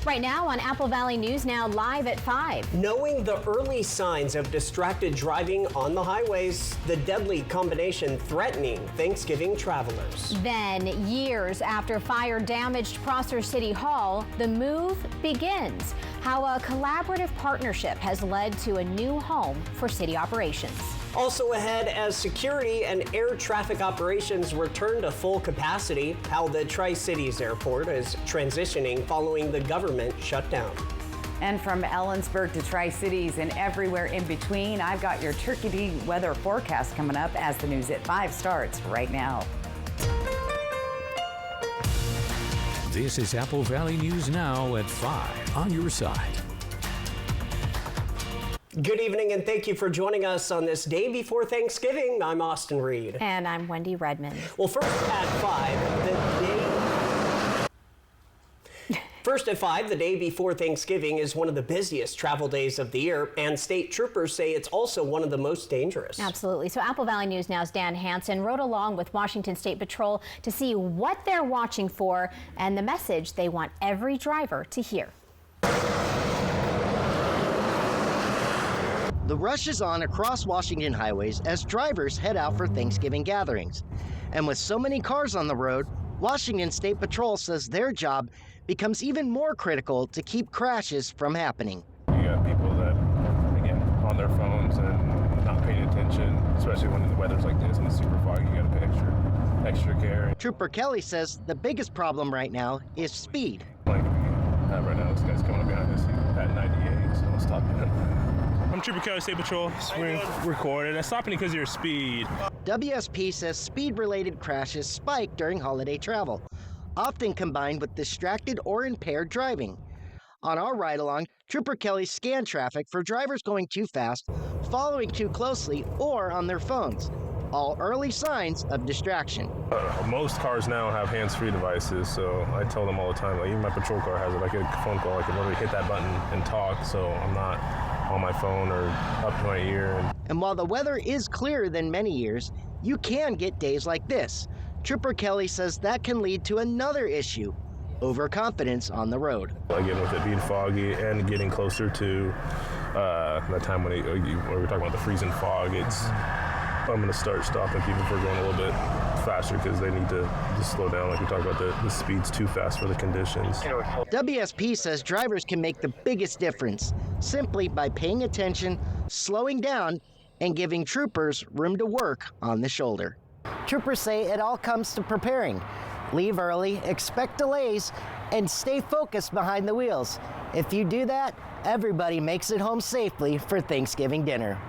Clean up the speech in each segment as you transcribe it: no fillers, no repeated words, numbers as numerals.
Right now on Apple Valley News Now, live at 5. Knowing the early signs of distracted driving on the highways, the deadly combination threatening Thanksgiving travelers. Then, years after fire damaged Prosser City Hall, the move begins. How a collaborative partnership has led to a new home for city operations. Also ahead, as security and air traffic operations return to full capacity, how the Tri-Cities Airport is transitioning following the government shutdown. And from Ellensburg to Tri-Cities and everywhere in between, I've got your Turkey weather forecast coming up as the News at 5 starts right now. This is Apple Valley News Now at 5 on your side. Good evening and thank you for joining us on this day before Thanksgiving. I'm Austin Reed. And I'm Wendy Redmond. Well, first at 5, the day before Thanksgiving is one of the busiest travel days of the year, and state troopers say it's also one of the most dangerous. Absolutely. So Apple Valley News Now's Dan Hansen rode along with Washington State Patrol to see what they're watching for and the message they want every driver to hear. The rush is on across Washington highways as drivers head out for Thanksgiving gatherings. And with so many cars on the road, Washington State Patrol says their job becomes even more critical to keep crashes from happening. You got people that, again, on their phones and not paying attention, especially when the weather's like this and it's super foggy. You got to pay extra care. Trooper Kelly says the biggest problem right now is speed. Like right now, this guy's coming up behind us at 98, so I'll stop him. I'm Trooper Kelly, State Patrol. We're recorded. I'm stopping because of your speed. WSP says speed-related crashes spike during holiday travel, often combined with distracted or impaired driving. On our ride-along, Trooper Kelly scanned traffic for drivers going too fast, following too closely, or on their phones. All early signs of distraction. Most cars now have hands-free devices, so I tell them all the time, like even my patrol car has it. I get a phone call, I can literally hit that button and talk, so I'm not on my phone or up to my ear. And while the weather is clearer than many years, you can get days like this. Trooper Kelly says that can lead to another issue, overconfidence on the road. Again, with it being foggy and getting closer to that time when we're talking about the freezing fog, I'm going to start stopping people if we're going a little bit faster because they need to just slow down. Like we talked about, the speed's too fast for the conditions. WSP says drivers can make the biggest difference simply by paying attention, slowing down, and giving troopers room to work on the shoulder. Troopers say it all comes to preparing. Leave early, expect delays, and stay focused behind the wheels. If you do that, everybody makes it home safely for Thanksgiving dinner.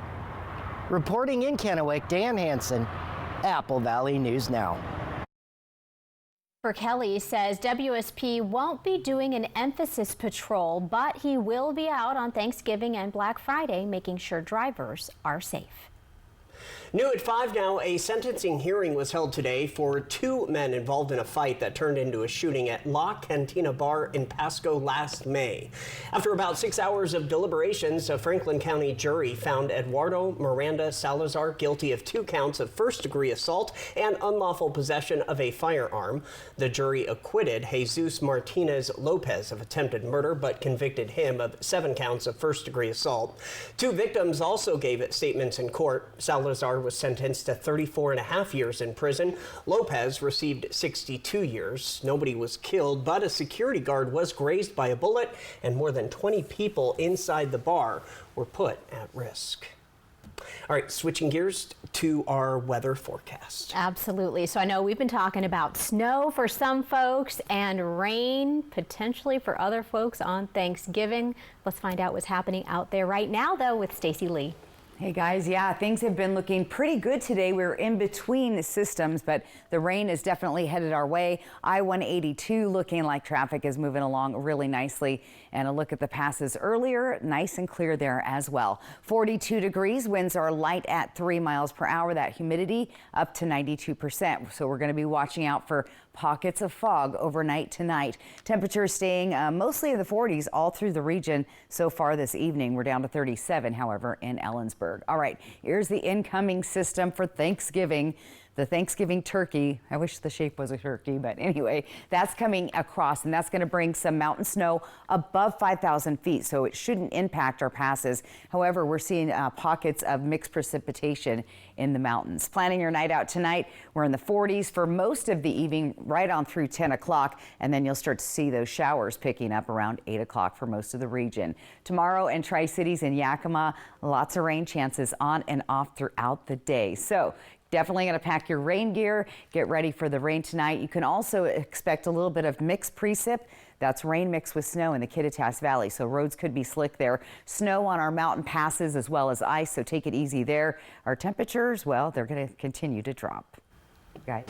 Reporting in Kennewick, Dan Hansen, Apple Valley News Now. Kelly says WSP won't be doing an emphasis patrol, but he will be out on Thanksgiving and Black Friday making sure drivers are safe. New at 5 now, a sentencing hearing was held today for 2 men involved in a fight that turned into a shooting at La Cantina Bar in Pasco last May. After about 6 hours of deliberations, a Franklin County jury found Eduardo Miranda Salazar guilty of 2 counts of first-degree assault and unlawful possession of a firearm. The jury acquitted Jesus Martinez Lopez of attempted murder, but convicted him of 7 counts of first-degree assault. 2 victims also gave statements in court. Salazar was sentenced to 34.5 years in prison. Lopez received 62 years. Nobody was killed, but a security guard was grazed by a bullet, and more than 20 people inside the bar were put at risk. All right, switching gears to our weather forecast. Absolutely. So I know we've been talking about snow for some folks and rain potentially for other folks on Thanksgiving. Let's find out what's happening out there right now, though, with Stacy Lee. Hey guys, yeah, things have been looking pretty good today. We're in between the systems, but the rain is definitely headed our way. I-182 looking like traffic is moving along really nicely. And a look at the passes earlier, nice and clear there as well. 42 degrees, winds are light at 3 miles per hour. That humidity up to 92%. So we're going to be watching out for pockets of fog overnight tonight. Temperatures staying mostly in the 40s all through the region so far this evening. We're down to 37, however, in Ellensburg. All right, here's the incoming system for Thanksgiving. the Thanksgiving turkey. I wish the shape was a turkey, but anyway, that's coming across, and that's going to bring some mountain snow above 5,000 feet, so it shouldn't impact our passes. However, we're seeing pockets of mixed precipitation in the mountains. Planning your night out tonight, we're in the 40s for most of the evening, right on through 10 o'clock, and then you'll start to see those showers picking up around 8 o'clock for most of the region. Tomorrow in Tri-Cities and Yakima, lots of rain chances on and off throughout the day. So definitely going to pack your rain gear, get ready for the rain tonight. You can also expect a little bit of mixed precip. That's rain mixed with snow in the Kittitas Valley, so roads could be slick there. Snow on our mountain passes as well as ice, so take it easy there. Our temperatures, well, they're going to continue to drop. Guys.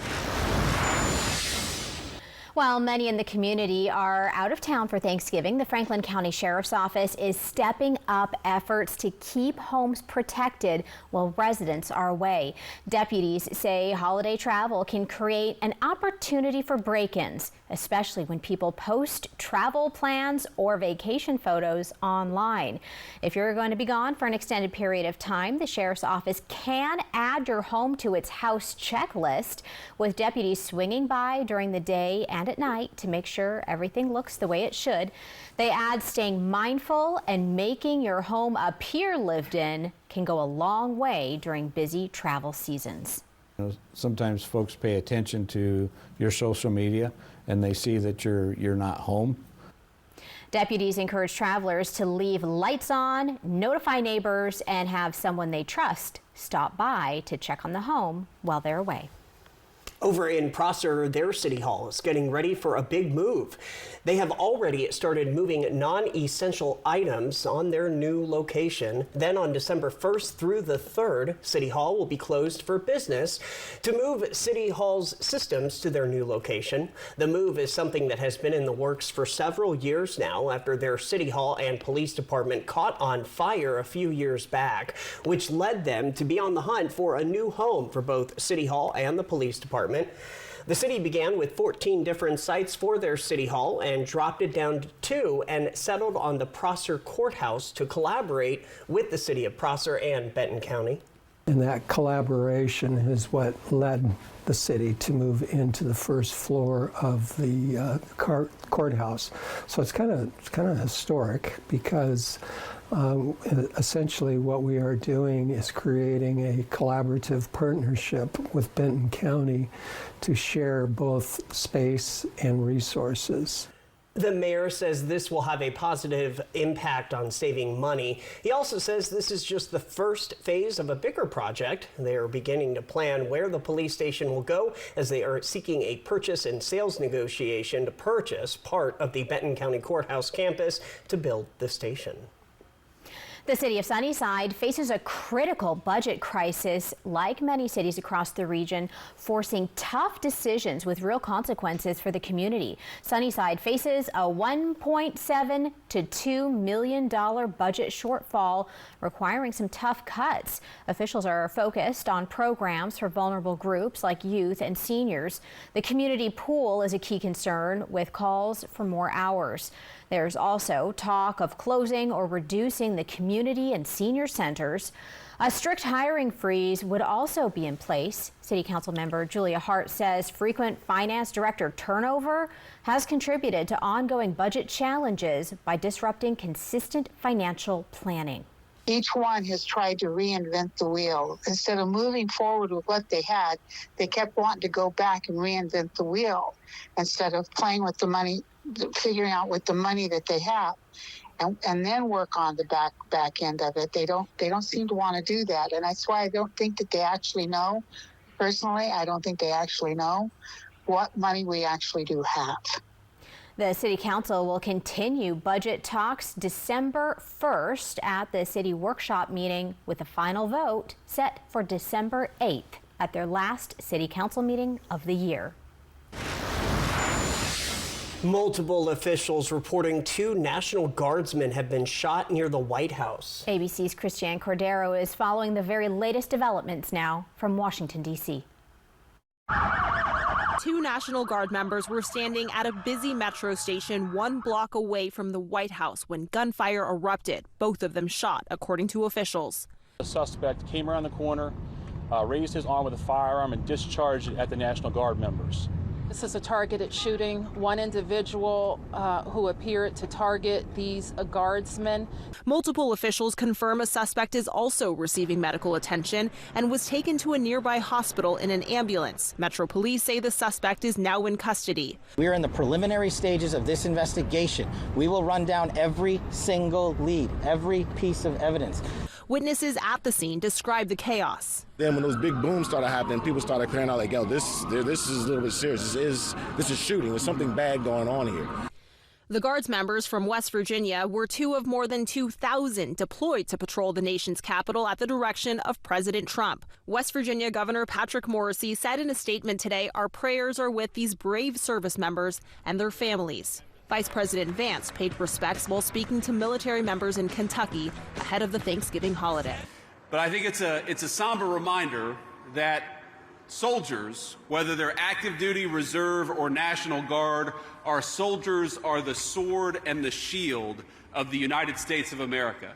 While many in the community are out of town for Thanksgiving, the Franklin County Sheriff's Office is stepping up efforts to keep homes protected while residents are away. Deputies say holiday travel can create an opportunity for break-ins, especially when people post travel plans or vacation photos online. If you're going to be gone for an extended period of time, the Sheriff's Office can add your home to its house checklist, with deputies swinging by during the day and at night to make sure everything looks the way it should. They add staying mindful and making your home appear lived in can go a long way during busy travel seasons. Sometimes folks pay attention to your social media and they see that you're not home. Deputies encourage travelers to leave lights on, notify neighbors, and have someone they trust stop by to check on the home while they're away. Over in Prosser, their city hall is getting ready for a big move. They have already started moving non-essential items on their new location. Then on December 1st through the 3rd, City Hall will be closed for business to move City Hall's systems to their new location. The move is something that has been in the works for several years now after their City Hall and police department caught on fire a few years back, which led them to be on the hunt for a new home for both City Hall and the police department. The city began with 14 different sites for their city hall and dropped it down to 2 and settled on the Prosser Courthouse to collaborate with the city of Prosser and Benton County. And that collaboration is what led the city to move into the first floor of the courthouse. So it's kind of historic because essentially what we are doing is creating a collaborative partnership with Benton County to share both space and resources. The mayor says this will have a positive impact on saving money. He also says this is just the first phase of a bigger project. They are beginning to plan where the police station will go as they are seeking a purchase and sales negotiation to purchase part of the Benton County Courthouse campus to build the station. The city of Sunnyside faces a critical budget crisis, like many cities across the region, forcing tough decisions with real consequences for the community. Sunnyside faces a $1.7 to $2 million budget shortfall, requiring some tough cuts. Officials are focused on programs for vulnerable groups like youth and seniors. The community pool is a key concern, with calls for more hours. There's also talk of closing or reducing the community and senior centers. A strict hiring freeze would also be in place. City Council member Julia Hart says frequent finance director turnover has contributed to ongoing budget challenges by disrupting consistent financial planning. Each one has tried to reinvent the wheel. Instead of moving forward with what they had, they kept wanting to go back and reinvent the wheel instead of playing with the money, figuring out with the money that they have, and then work on the back end of it. They don't seem to want to do that, and that's why I don't think that they actually know. Personally, I don't think they actually know what money we actually do have. The City Council will continue budget talks December 1st at the City Workshop meeting, with a final vote set for December 8th at their last City Council meeting of the year. Multiple officials reporting 2 National Guardsmen have been shot near the White House. ABC's Christiane Cordero is following the very latest developments now from Washington, D.C. 2 National Guard members were standing at a busy metro station 1 block away from the White House when gunfire erupted. Both of them shot, according to officials. The suspect came around the corner, raised his arm with a firearm and discharged it at the National Guard members. This is a targeted shooting. One individual who appeared to target these guardsmen. Multiple officials confirm a suspect is also receiving medical attention and was taken to a nearby hospital in an ambulance. Metro Police say the suspect is now in custody. We are in the preliminary stages of this investigation. We will run down every single lead, every piece of evidence. Witnesses at the scene describe the chaos. Then when those big booms started happening, people started crying out like, yo, this is a little bit serious. This is shooting. There's something bad going on here. The Guards members from West Virginia were two of more than 2,000 deployed to patrol the nation's capital at the direction of President Trump. West Virginia Governor Patrick Morrisey said in a statement today, "Our prayers are with these brave service members and their families." Vice President Vance paid respects while speaking to military members in Kentucky ahead of the Thanksgiving holiday. But I think it's a somber reminder that soldiers, whether they're active duty, reserve, or National Guard, our soldiers are the sword and the shield of the United States of America.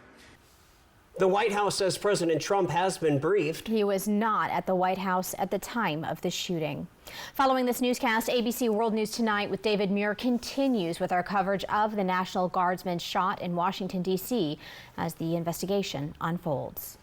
The White House says President Trump has been briefed. He was not at the White House at the time of the shooting. Following this newscast, ABC World News Tonight with David Muir continues with our coverage of the National Guardsman shot in Washington, D.C. as the investigation unfolds.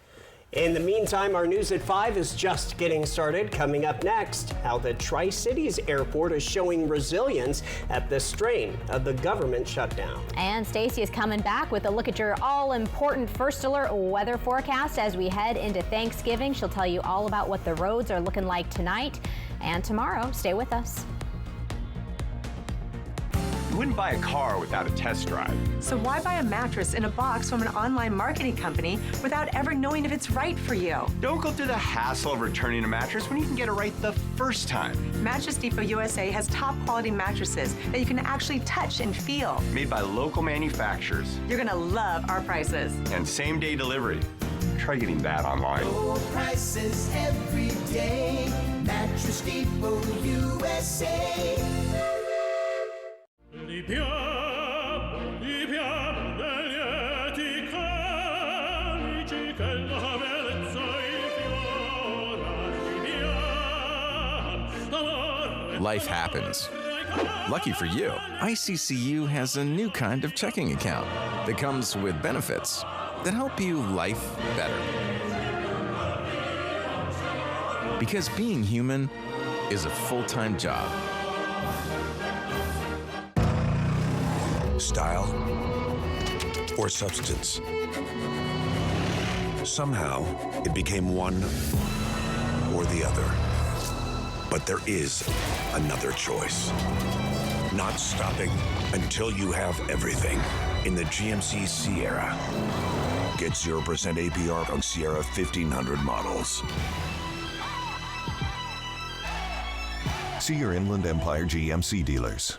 In the meantime, our News at 5 is just getting started. Coming up next, how the Tri-Cities Airport is showing resilience at the strain of the government shutdown. And Stacey is coming back with a look at your all-important First Alert weather forecast as we head into Thanksgiving. She'll tell you all about what the roads are looking like tonight and tomorrow. Stay with us. You wouldn't buy a car without a test drive. So why buy a mattress in a box from an online marketing company without ever knowing if it's right for you? Don't go through the hassle of returning a mattress when you can get it right the first time. Mattress Depot USA has top quality mattresses that you can actually touch and feel. Made by local manufacturers. You're gonna love our prices. And same-day delivery. Try getting that online. Low prices every day. Mattress Depot USA. Life happens. Lucky for you, ICCU has a new kind of checking account that comes with benefits that help you life better. Because being human is a full-time job. Style or substance. Somehow, it became one or the other. But there is another choice. Not stopping until you have everything in the GMC Sierra. Get 0% APR on Sierra 1500 models. See your Inland Empire GMC dealers.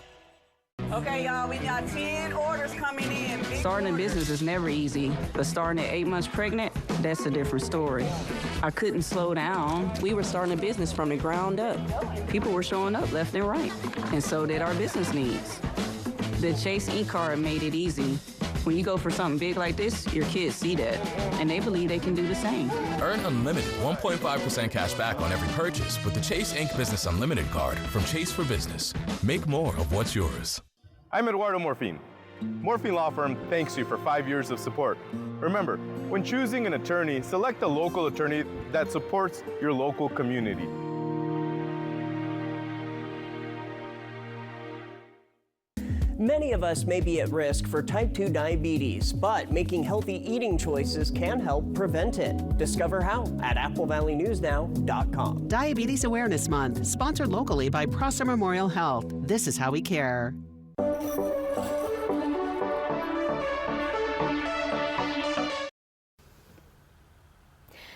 Okay, y'all, we got 10 orders coming in. Starting a business is never easy, but starting at 8 months pregnant, that's a different story. I couldn't slow down. We were starting a business from the ground up. People were showing up left and right, and so did our business needs. The Chase e-card made it easy. When you go for something big like this, your kids see that, and they believe they can do the same. Earn unlimited 1.5% cash back on every purchase with the Chase Inc. Business Unlimited card from Chase for Business. Make more of what's yours. I'm Eduardo Morfin. Morfin Law Firm thanks you for 5 years of support. Remember, when choosing an attorney, select a local attorney that supports your local community. Many of us may be at risk for type 2 diabetes, but making healthy eating choices can help prevent it. Discover how at AppleValleyNewsNow.com. Diabetes Awareness Month, sponsored locally by Prosser Memorial Health. This is how we care.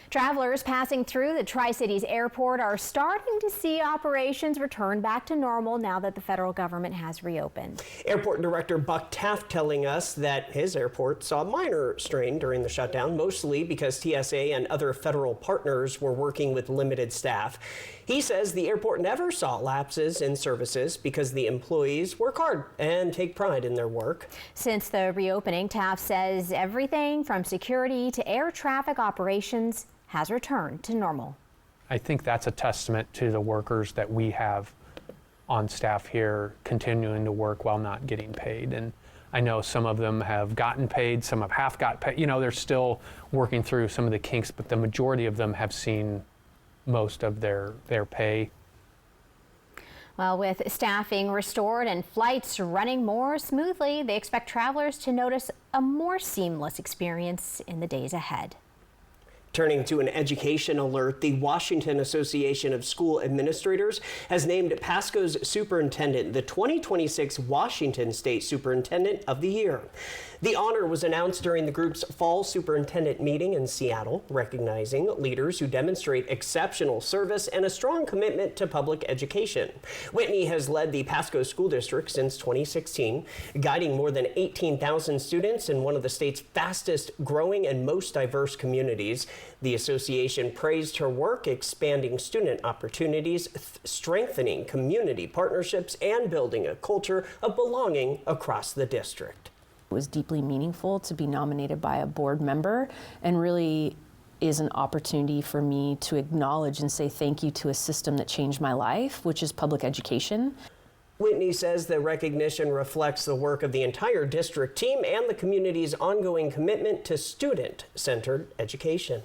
Travelers passing through the Tri-Cities Airport are starting to see operations return back to normal now that the federal government has reopened. Airport Director Buck Taft telling us that his airport saw minor strain during the shutdown, mostly because TSA and other federal partners were working with limited staff. He says the airport never saw lapses in services because the employees work hard and take pride in their work. Since the reopening, Taft says everything from security to air traffic operations has returned to normal. I think that's a testament to the workers that we have on staff here continuing to work while not getting paid. And I know some of them have gotten paid, some have half got paid. You know, they're still working through some of the kinks, but the majority of them have seen most of their pay. Well, with staffing restored and flights running more smoothly, they expect travelers to notice a more seamless experience in the days ahead. Turning to an education alert, the Washington Association of School Administrators has named Pasco's superintendent the 2026 Washington State Superintendent of the Year. The honor was announced during the group's fall superintendent meeting in Seattle, recognizing leaders who demonstrate exceptional service and a strong commitment to public education. Whitney has led the Pasco School District since 2016, guiding more than 18,000 students in one of the state's fastest growing and most diverse communities. The association praised her work expanding student opportunities, strengthening community partnerships, and building a culture of belonging across the district. It was deeply meaningful to be nominated by a board member, and really is an opportunity for me to acknowledge and say thank you to a system that changed my life, which is public education. Whitney says the recognition reflects the work of the entire district team and the community's ongoing commitment to student-centered education.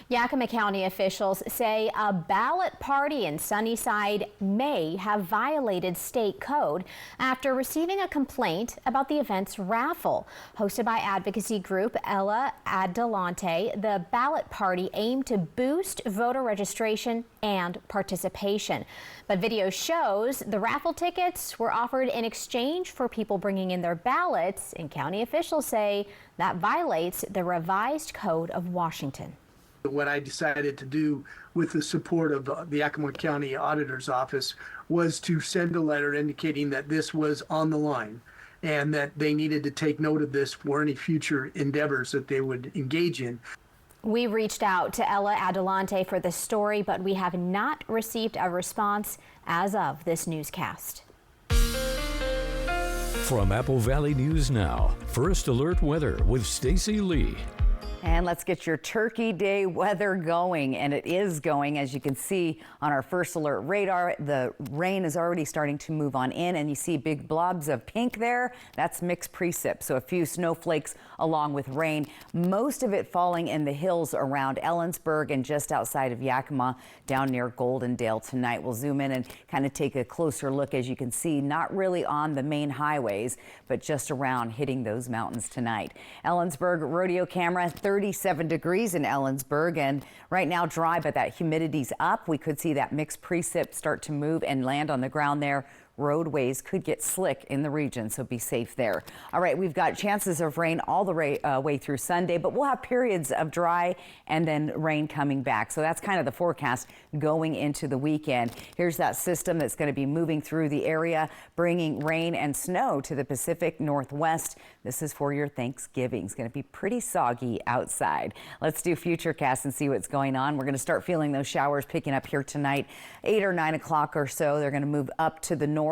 Yakima County officials say a ballot party in Sunnyside may have violated state code after receiving a complaint about the event's raffle. Hosted by advocacy group Ella Adelante, the ballot party aimed to boost voter registration and participation. But video shows the raffle tickets were offered in exchange for people bringing in their ballots, and county officials say that violates the revised Code of Washington. What I decided to do with the support of the Yakima County Auditor's Office was to send a letter indicating that this was on the line and that they needed to take note of this for any future endeavors that they would engage in. We reached out to Ella Adelante for this story, but we have not received a response as of this newscast. From Apple Valley News Now, First Alert Weather with Stacy Lee. And let's get your Turkey Day weather going. And it is going, as you can see on our First Alert radar. The rain is already starting to move on in, and you see big blobs of pink there. That's mixed precip, so a few snowflakes along with rain. Most of it falling in the hills around Ellensburg and just outside of Yakima, down near Goldendale tonight. We'll zoom in and kind of take a closer look. As you can see, not really on the main highways, but just around hitting those mountains tonight. Ellensburg rodeo camera, 37 degrees in Ellensburg, and right now dry, but that humidity's up. We could see that mixed precip start to move and land on the ground there. Roadways could get slick in the region, so be safe there. All right, we've got chances of rain all the way through Sunday, but we'll have periods of dry and then rain coming back. So that's kind of the forecast going into the weekend. Here's that system that's going to be moving through the area, bringing rain and snow to the Pacific Northwest. This is for your Thanksgiving. It's going to be pretty soggy outside. Let's do Futurecast and see what's going on. We're going to start feeling those showers picking up here tonight, 8 or 9 o'clock or so. They're going to move up to the north.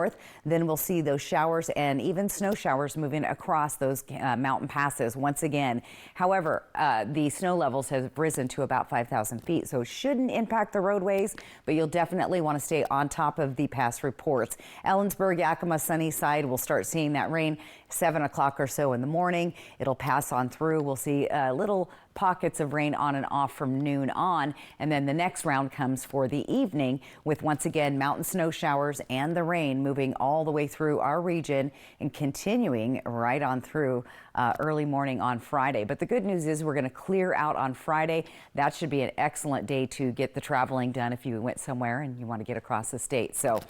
Then we'll see those showers and even snow showers moving across those mountain passes once again. However, the snow levels have risen to about 5,000 feet, so it shouldn't impact the roadways, but you'll definitely want to stay on top of the past reports. Ellensburg, Yakima, Sunnyside, we'll start seeing that rain 7 o'clock or so in the morning. It'll pass on through. We'll see little pockets of rain on and off from noon on, and then the next round comes for the evening with once again mountain snow showers and the rain moving all the way through our region and continuing right on through early morning on Friday. But the good news is we're going to clear out on Friday. That should be an excellent day to get the traveling done if you went somewhere and you want to get across the state. So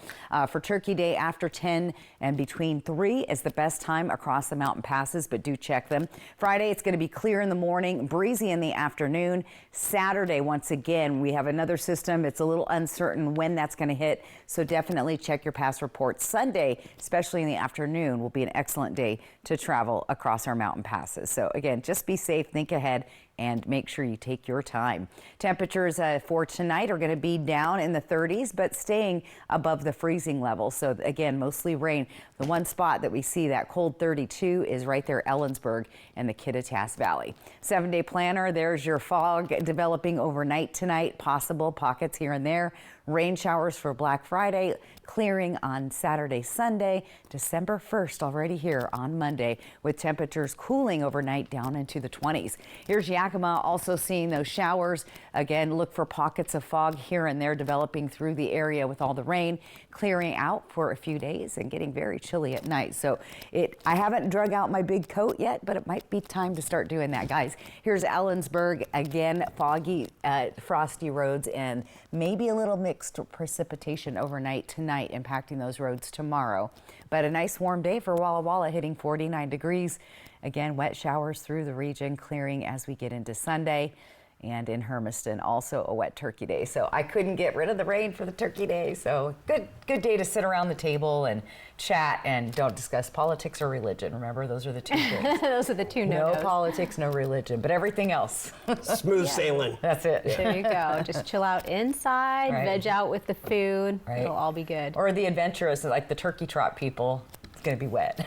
for Turkey Day, after 10 and between 3 is the best time across the mountain passes, but do check them. Friday, it's going to be clear in the morning, breezy in the afternoon. Saturday, once again, we have another system. It's a little uncertain when that's going to hit, so definitely check your past reports. Sunday, especially in the afternoon, will be an excellent day to travel across our mountain passes. So again, just be safe, think ahead, and make sure you take your time. Temperatures for tonight are going to be down in the 30s, but staying above the freezing level. So again, mostly rain. The one spot that we see that cold 32 is right there, Ellensburg and the Kittitas Valley. 7-day planner, there's your fog developing overnight tonight, possible pockets here and there. Rain showers for Black Friday, clearing on Saturday, Sunday. December 1st already here on Monday, with temperatures cooling overnight down into the 20s. Here's Yakima, also seeing those showers. Again, look for pockets of fog here and there developing through the area with all the rain, clearing out for a few days and getting very chilly at night. So I haven't drug out my big coat yet, but it might be time to start doing that, guys. Here's Ellensburg, again, foggy, frosty roads and maybe a little mixed precipitation overnight tonight, impacting those roads tomorrow. But a nice warm day for Walla Walla, hitting 49 degrees. Again, wet showers through the region, clearing as we get into Sunday. And in Hermiston, also a wet turkey day. So I couldn't get rid of the rain for the turkey day. So good day to sit around the table and chat and don't discuss politics or religion. Remember, those are the two things. Those are the two no-nos. No politics, no religion, but everything else. Smooth sailing. That's it. There you go. Just chill out inside, veg out with the food. It'll all be good. Or the adventurous, like the turkey trot people. Going to be wet.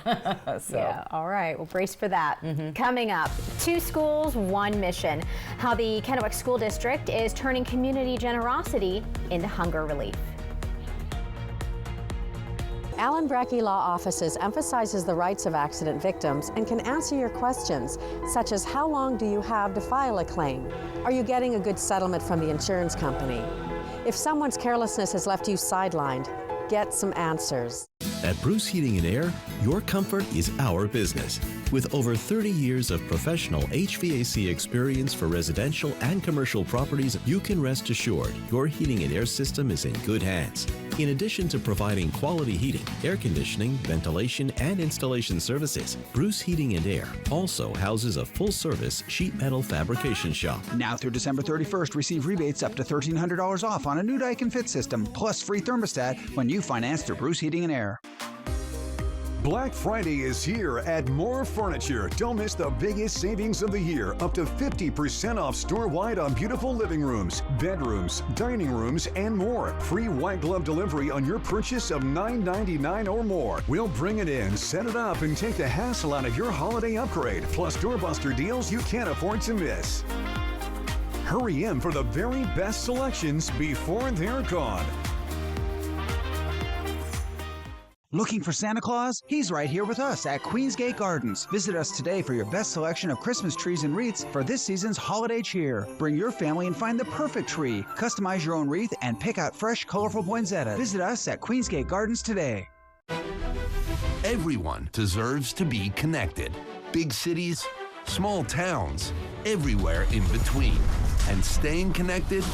So. Yeah, all right, well, brace for that. Coming up, 2 schools, 1 mission. How the Kennewick School District is turning community generosity into hunger relief. Allen Brecky Law Offices emphasizes the rights of accident victims and can answer your questions, such as how long do you have to file a claim? Are you getting a good settlement from the insurance company? If someone's carelessness has left you sidelined, get some answers. At Bruce Heating and Air, your comfort is our business. With over 30 years of professional HVAC experience for residential and commercial properties, you can rest assured your heating and air system is in good hands. In addition to providing quality heating, air conditioning, ventilation, and installation services, Bruce Heating and Air also houses a full-service sheet metal fabrication shop. Now through December 31st, receive rebates up to $1,300 off on a new Daikin Fit system, plus free thermostat when you finance through Bruce Heating and Air. Black Friday is here at More Furniture. Don't miss the biggest savings of the year. Up to 50% off store-wide on beautiful living rooms, bedrooms, dining rooms, and more. Free white glove delivery on your purchase of $9.99 or more. We'll bring it in, set it up, and take the hassle out of your holiday upgrade. Plus doorbuster deals you can't afford to miss. Hurry in for the very best selections before they're gone. Looking for Santa Claus? He's right here with us at Queensgate Gardens. Visit us today for your best selection of Christmas trees and wreaths for this season's holiday cheer. Bring your family and find the perfect tree. Customize your own wreath and pick out fresh, colorful poinsettias. Visit us at Queensgate Gardens today. Everyone deserves to be connected. Big cities, small towns, everywhere in between. And staying connected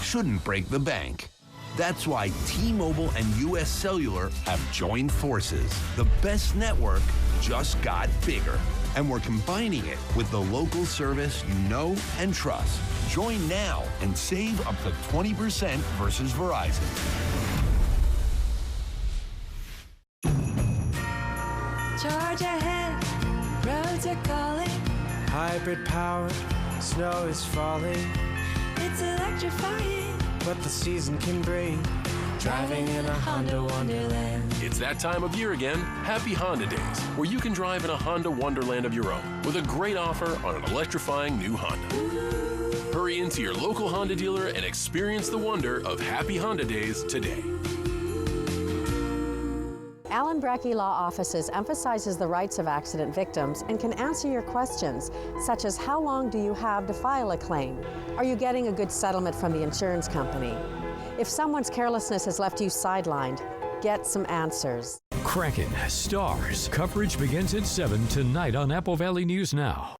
shouldn't break the bank. That's why T-Mobile and U.S. Cellular have joined forces. The best network just got bigger. And we're combining it with the local service you know and trust. Join now and save up to 20% versus Verizon. Charge ahead, roads are calling. Hybrid power, snow is falling. It's electrifying. What the season can bring. Driving in a Honda Wonderland. It's that time of year again. Happy Honda Days, where you can drive in a Honda Wonderland of your own with a great offer on an electrifying new Honda. Hurry into your local Honda dealer and experience the wonder of Happy Honda Days today. Allen Brecky Law Offices emphasizes the rights of accident victims and can answer your questions, such as how long do you have to file a claim? Are you getting a good settlement from the insurance company? If someone's carelessness has left you sidelined, get some answers. Kraken Stars. Coverage begins at 7 tonight on Apple Valley News Now.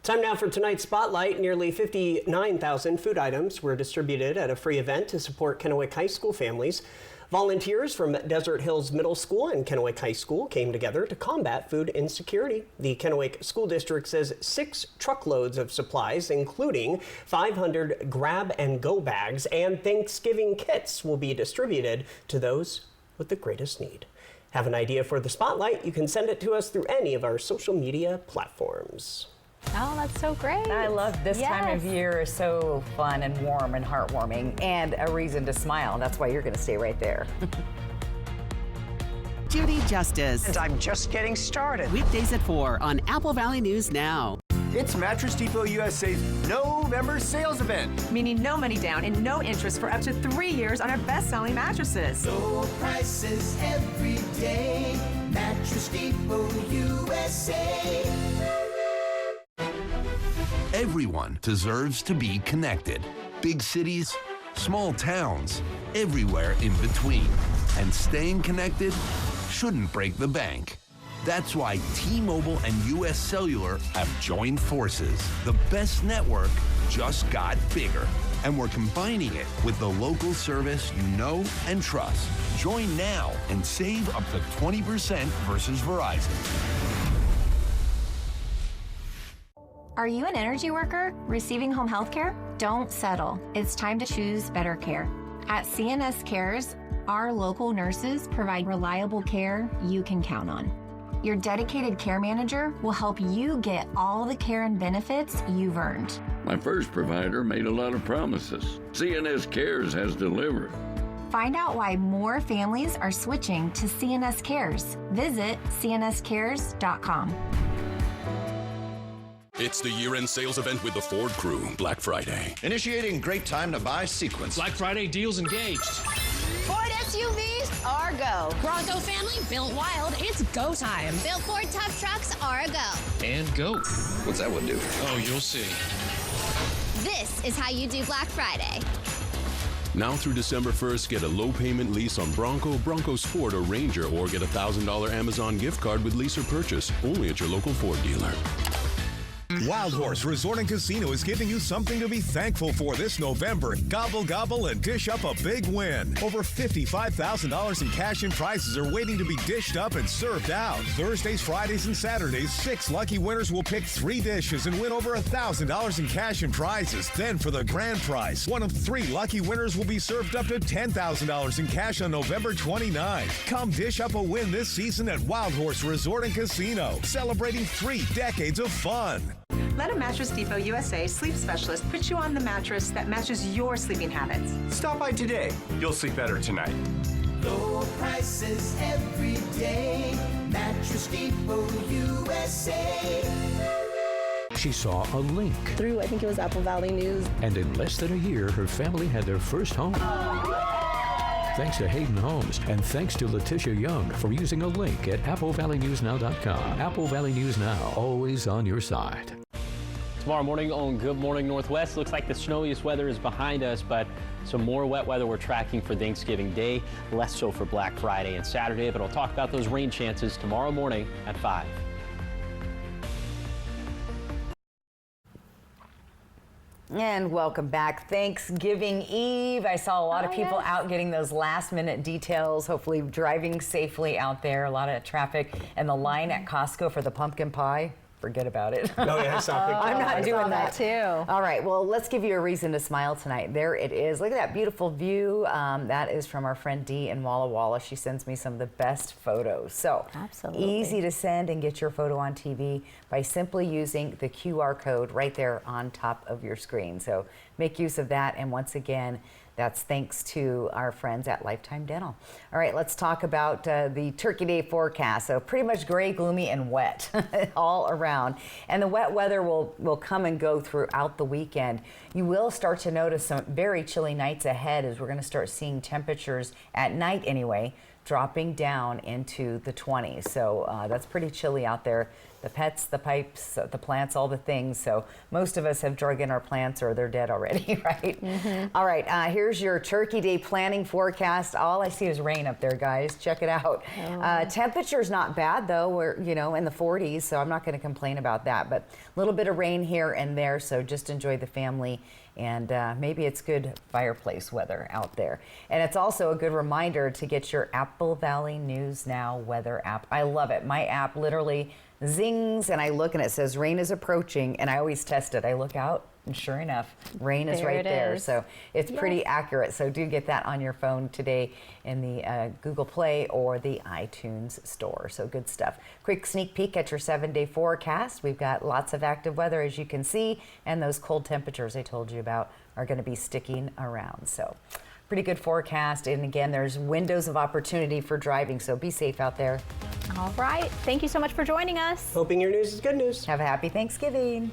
Time now for tonight's Spotlight. Nearly 59,000 food items were distributed at a free event to support Kennewick High School families. Volunteers from Desert Hills Middle School and Kennewick High School came together to combat food insecurity. The Kennewick School District says 6 truckloads of supplies, including 500 grab-and-go bags and Thanksgiving kits, will be distributed to those with the greatest need. Have an idea for the spotlight? You can send it to us through any of our social media platforms. Oh, that's so great. I love this time of year. Is so fun and warm and heartwarming and a reason to smile. That's why you're going to stay right there. Judy Justice. And I'm just getting started. Weekdays at 4 on Apple Valley News Now. It's Mattress Depot USA's November sales event. Meaning no money down and no interest for up to 3 years on our best-selling mattresses. Low prices every day. Mattress Depot USA. Everyone deserves to be connected. Big cities, small towns, everywhere in between. And staying connected shouldn't break the bank. That's why T-Mobile and US Cellular have joined forces. The best network just got bigger. And we're combining it with the local service you know and trust. Join now and save up to 20% versus Verizon. Are you an energy worker receiving home health care? Don't settle. It's time to choose better care. At CNS Cares, our local nurses provide reliable care you can count on. Your dedicated care manager will help you get all the care and benefits you've earned. My first provider made a lot of promises. CNS Cares has delivered. Find out why more families are switching to CNS Cares. Visit cnscares.com. It's the year-end sales event with the Ford Crew, Black Friday. Initiating great time to buy sequence. Black Friday deals engaged. Ford SUVs are go. Bronco family built wild, it's go time. Built Ford tough trucks are a go. And go. What's that one do? Oh, you'll see. This is how you do Black Friday. Now through December 1st, get a low payment lease on Bronco, Bronco Sport, or Ranger, or get a $1,000 Amazon gift card with lease or purchase. Only at your local Ford dealer. Wild Horse Resort and Casino is giving you something to be thankful for this November. Gobble, gobble, and dish up a big win. Over $55,000 in cash and prizes are waiting to be dished up and served out. Thursdays, Fridays, and Saturdays, 6 lucky winners will pick 3 dishes and win over $1,000 in cash and prizes. Then for the grand prize, one of 3 lucky winners will be served up to $10,000 in cash on November 29th. Come dish up a win this season at Wild Horse Resort and Casino, celebrating 3 decades of fun. Let a Mattress Depot USA sleep specialist put you on the mattress that matches your sleeping habits. Stop by today. You'll sleep better tonight. Low prices every day. Mattress Depot USA. She saw a link. Through, I think it was Apple Valley News. And in less than a year, her family had their first home. Thanks to Hayden Homes, and thanks to Letitia Young for using a link at AppleValleyNewsNow.com. Apple Valley News Now, always on your side. Tomorrow morning on Good Morning Northwest, looks like the snowiest weather is behind us, but some more wet weather we're tracking for Thanksgiving Day, less so for Black Friday and Saturday, but I'll talk about those rain chances tomorrow morning at 5. And welcome back. Thanksgiving Eve. I saw a lot of people out getting those last minute details, hopefully driving safely out there. A lot of traffic. And the line at Costco for the pumpkin pie, forget about it. Oh, yeah, I saw a I'm not doing that too. All right, well, let's give you a reason to smile tonight. There it is. Look at that beautiful view. That is from our friend Dee in Walla Walla. She sends me some of the best photos. So absolutely easy to send and get your photo on TV by simply using the QR code right there on top of your screen. So make use of that. And once again, that's thanks to our friends at Lifetime Dental. All right, let's talk about the Turkey Day forecast. So pretty much gray, gloomy, and wet all around. And the wet weather will come and go throughout the weekend. You will start to notice some very chilly nights ahead as we're going to start seeing temperatures at night anyway dropping down into the 20s. So that's pretty chilly out there. The pets, the pipes, the plants, all the things. So most of us have drug in our plants or they're dead already, right? Mm-hmm. All right, here's your Turkey Day planning forecast. All I see is rain up there, guys. Check it out. Temperature's not bad though. We're, in the 40s, so I'm not going to complain about that. But a little bit of rain here and there, so just enjoy the family. And maybe it's good fireplace weather out there. And it's also a good reminder to get your Apple Valley News Now weather app. I love it. My app literally zings and I look and it says rain is approaching and I always test it. I look out And sure enough, rain is There right it there. is. So it's pretty Yes. accurate. So do get that on your phone today in the Google Play or the iTunes store. So good stuff. Quick sneak peek at your 7-day forecast. We've got lots of active weather, as you can see, and those cold temperatures I told you about are going to be sticking around. So pretty good forecast. And again, there's windows of opportunity for driving. So be safe out there. All right. Thank you so much for joining us. Hoping your news is good news. Have a happy Thanksgiving.